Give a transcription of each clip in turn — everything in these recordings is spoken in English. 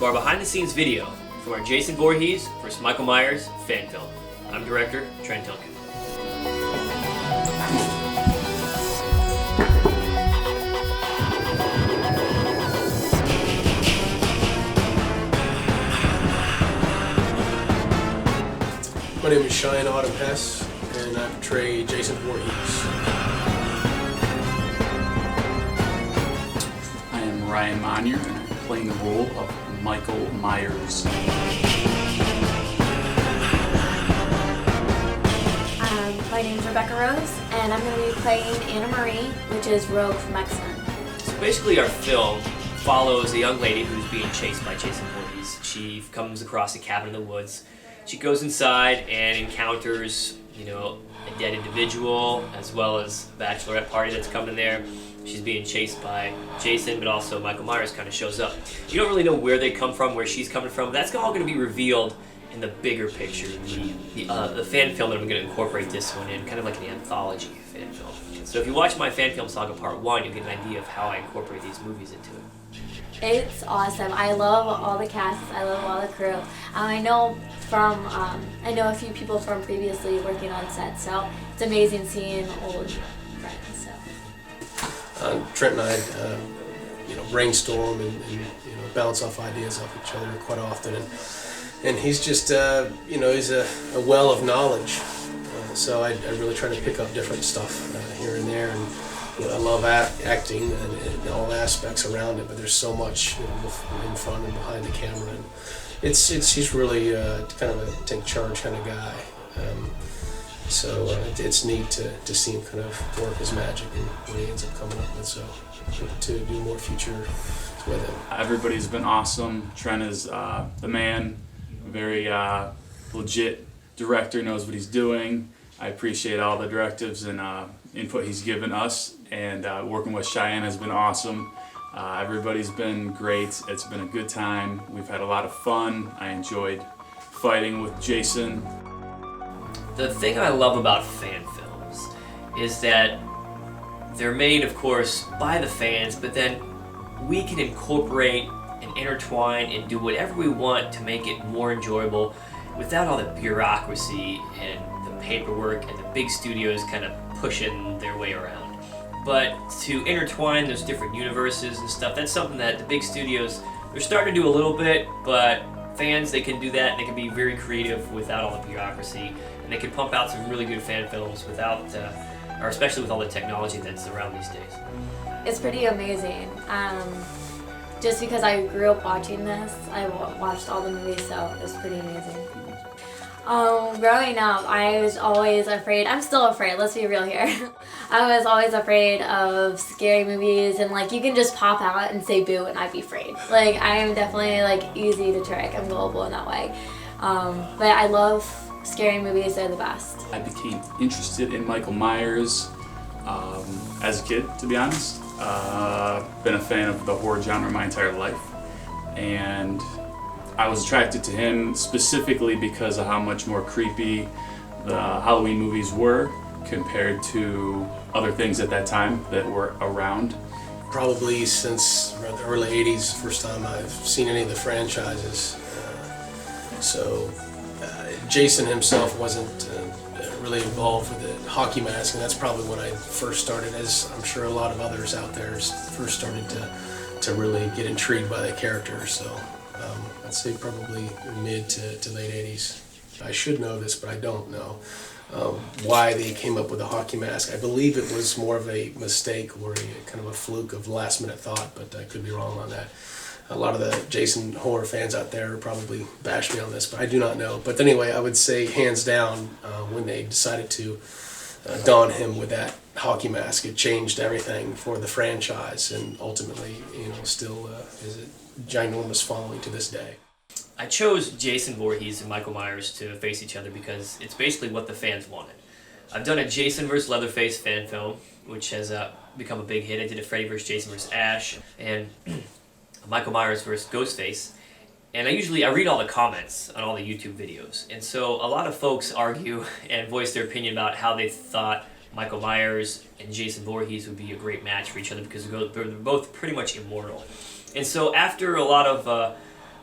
to our behind-the-scenes video from our Jason Voorhees vs. Michael Myers fan film. I'm director Trent Duncan. My name is Cheyenne Hess, and I portray Jason Voorhees. I am Ryan Monnier, and I'm playing the role of Michael Myers. My name is Rebecca Rose, and I'm going to be playing Anna Marie, which is Rogue from X-Men. So basically our film follows a young lady who's being chased by Jason Voorhees. She comes across a cabin in the woods. She goes inside and encounters, a dead individual, as well as a bachelorette party that's coming in there. She's being chased by Jason, but also Michael Myers kind of shows up. You don't really know where they come from, where she's coming from. That's all going to be revealed in the bigger picture, the fan film that I'm going to incorporate this one in, kind of like an anthology fan film. So if you watch my fan film saga part 1, you'll get an idea of how I incorporate these movies into it. It's awesome. I love all the casts. I love all the crew. I know a few people from previously working on set, so it's amazing seeing old friends. So. Trent and I, brainstorm and bounce off ideas off each other quite often, and he's just, he's a well of knowledge. So I really try to pick up different stuff here and there, and I love acting and all aspects around it. But there's so much in front and behind the camera, and he's really kind of a take charge kind of guy. So it's neat to see him kind of work his magic and what he ends up coming up with. So to do more future with him. Everybody's been awesome. Trent is the man, very legit director, knows what he's doing. I appreciate all the directives and input he's given us, and working with Cheyenne has been awesome. Everybody's been great. It's been a good time. We've had a lot of fun. I enjoyed fighting with Jason. The thing I love about fan films is that they're made, of course, by the fans, but then we can incorporate and intertwine and do whatever we want to make it more enjoyable without all the bureaucracy and the paperwork and the big studios kind of pushing their way around. But to intertwine those different universes and stuff, that's something that the big studios, they're starting to do a little bit, but fans, they can do that, and they can be very creative without all the bureaucracy, and they can pump out some really good fan films without, or especially with all the technology that's around these days. It's pretty amazing. Just because I grew up watching this, I watched all the movies, so it's pretty amazing. Growing up, I was always afraid. I'm still afraid, let's be real here. I was always afraid of scary movies, and you can just pop out and say boo and I'd be afraid. I am definitely easy to trick. I'm gullible in that way. But I love scary movies, they're the best. I became interested in Michael Myers as a kid, to be honest. Been a fan of the horror genre my entire life, and I was attracted to him specifically because of how much more creepy the Halloween movies were compared to other things at that time that were around. Probably since around the early 80s, first time I've seen any of the franchises. Jason himself wasn't really involved with the hockey mask, and that's probably when I first started, as I'm sure a lot of others out there first started to really get intrigued by the character. So I'd say probably mid to late 80s. I should know this, but I don't know why they came up with the hockey mask. I believe it was more of a mistake or kind of a fluke of last minute thought, but I could be wrong on that. A lot of the Jason horror fans out there probably bash me on this, but I do not know. But anyway, I would say hands down, when they decided to don him with that hockey mask, it changed everything for the franchise, and ultimately, still is a ginormous following to this day. I chose Jason Voorhees and Michael Myers to face each other because it's basically what the fans wanted. I've done a Jason vs. Leatherface fan film, which has become a big hit. I did a Freddy vs. Jason vs. Ash, and Michael Myers vs. Ghostface. And I read all the comments on all the YouTube videos. And so a lot of folks argue and voice their opinion about how they thought Michael Myers and Jason Voorhees would be a great match for each other because they're both pretty much immortal. And so after a lot of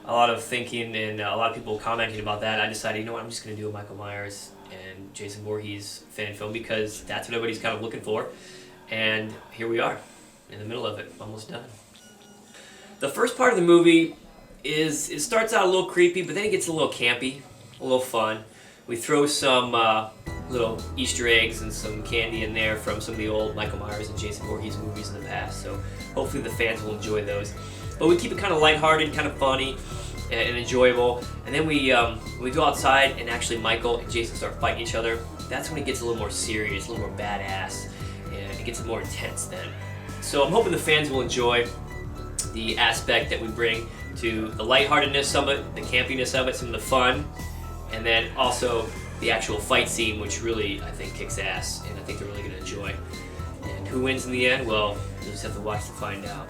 a lot of thinking and a lot of people commenting about that, I decided, you know what, I'm just going to do a Michael Myers and Jason Voorhees fan film because that's what everybody's kind of looking for. And here we are, in the middle of it, almost done. The first part of the movie it starts out a little creepy, but then it gets a little campy, a little fun. We throw some little Easter eggs and some candy in there from some of the old Michael Myers and Jason Voorhees movies in the past, so hopefully the fans will enjoy those. But we keep it kind of lighthearted, kind of funny, and enjoyable. And then we go outside and actually Michael and Jason start fighting each other. That's when it gets a little more serious, a little more badass, and it gets more intense then. So I'm hoping the fans will enjoy the aspect that we bring to the lightheartedness of it, the campiness of it, some of the fun, and then also the actual fight scene, which really, I think, kicks ass, and I think they're really going to enjoy. And who wins in the end? Well, you'll just have to watch to find out.